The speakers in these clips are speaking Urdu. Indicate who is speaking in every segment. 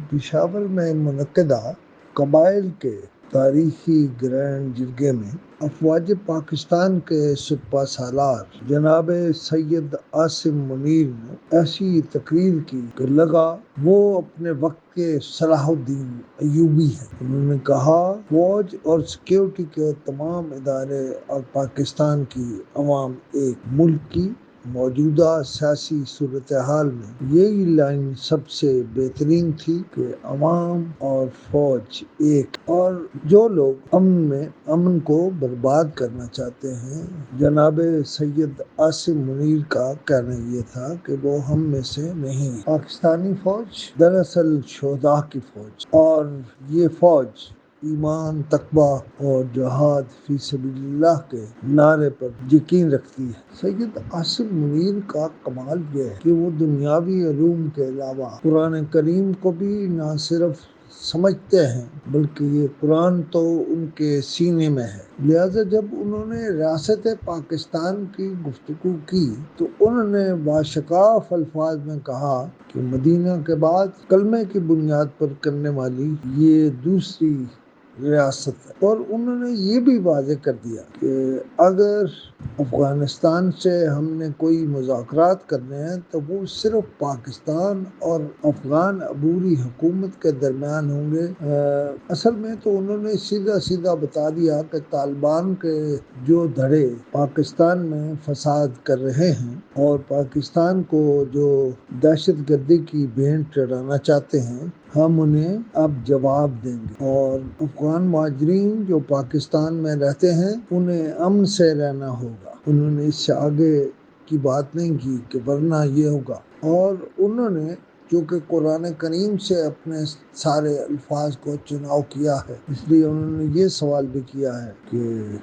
Speaker 1: پشاور میں منعقدہ قبائل کے تاریخی گرینڈ جرگے میں افواج پاکستان کے سپہ سالار جناب سید عاصم منیر نے ایسی تقریر کی کہ لگا وہ اپنے وقت کے صلاح الدین ایوبی ہیں۔ انہوں نے کہا فوج اور سیکیورٹی کے تمام ادارے اور پاکستان کی عوام ایک ملک کی موجودہ سیاسی صورتحال میں یہی لائن سب سے بہترین تھی کہ عوام اور فوج ایک، اور جو لوگ امن کو برباد کرنا چاہتے ہیں، جناب سید عاصم منیر کا کہنا یہ تھا کہ وہ ہم میں سے نہیں۔ پاکستانی فوج دراصل شہداء کی فوج، اور یہ فوج ایمان، تقویٰ اور جہاد فی سبیل اللہ کے نعرے پر یقین رکھتی ہے۔ سید عاصم منیر کا کمال یہ ہے کہ وہ دنیاوی علوم کے علاوہ قرآن کریم کو بھی نہ صرف سمجھتے ہیں بلکہ یہ قرآن تو ان کے سینے میں ہے۔ لہٰذا جب انہوں نے ریاست پاکستان کی گفتگو کی تو انہوں نے باشکاف الفاظ میں کہا کہ مدینہ کے بعد کلمے کی بنیاد پر کرنے والی یہ دوسری ریاست ہے، اور انہوں نے یہ بھی واضح کر دیا کہ اگر افغانستان سے ہم نے کوئی مذاکرات کرنے ہیں تو وہ صرف پاکستان اور افغان عبوری حکومت کے درمیان ہوں گے۔ اصل میں تو انہوں نے سیدھا بتا دیا کہ طالبان کے جو دھڑے پاکستان میں فساد کر رہے ہیں اور پاکستان کو جو دہشت گردی کی بھینٹ چڑھانا چاہتے ہیں، ہم انہیں اب جواب دیں گے، اور افغان مہاجرین جو پاکستان میں رہتے ہیں انہیں امن سے رہنا ہوگا۔ انہوں نے اس سے آگے کی بات نہیں کی کہ ورنہ یہ ہوگا، اور انہوں نے چونکہ قرآن کریم سے اپنے سارے الفاظ کو چناؤ کیا ہے، اس لیے انہوں نے یہ سوال بھی کیا ہے کہ،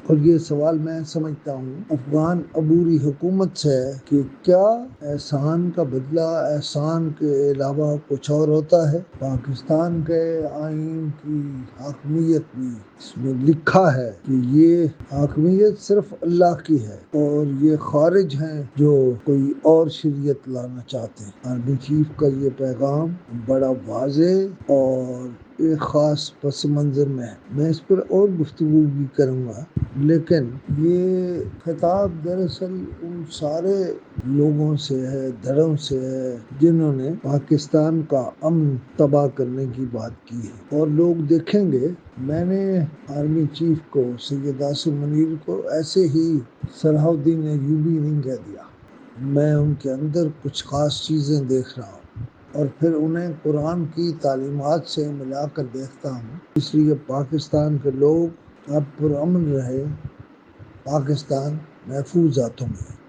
Speaker 1: اور یہ سوال میں سمجھتا ہوں افغان عبوری حکومت سے ہے کہ کیا احسان کا بدلہ احسان کے علاوہ کچھ اور ہوتا ہے؟ پاکستان کے آئین کی حاکمیت بھی اس میں لکھا ہے کہ یہ حاکمیت صرف اللہ کی ہے، اور یہ خارج ہیں جو کوئی اور شریعت لانا چاہتے ہیں۔ آرمی چیف کا یہ پیغام بڑا واضح اور ایک خاص پس منظر میں ہے۔ میں اس پر اور گفتگو بھی کروں گا، لیکن یہ خطاب دراصل ان سارے لوگوں سے ہے، دھڑوں سے ہے جنہوں نے پاکستان کا امن تباہ کرنے کی بات کی ہے۔ اور لوگ دیکھیں گے، میں نے آرمی چیف کو سید عاصم منیر کو ایسے ہی صلاح الدین ایوبی نہیں کہہ دیا، میں ان کے اندر کچھ خاص چیزیں دیکھ رہا ہوں، اور پھر انہیں قرآن کی تعلیمات سے ملا کر دیکھتا ہوں۔ اس لیے پاکستان کے لوگ اب پرامن رہے، پاکستان محفوظ ہاتھوں میں ہے۔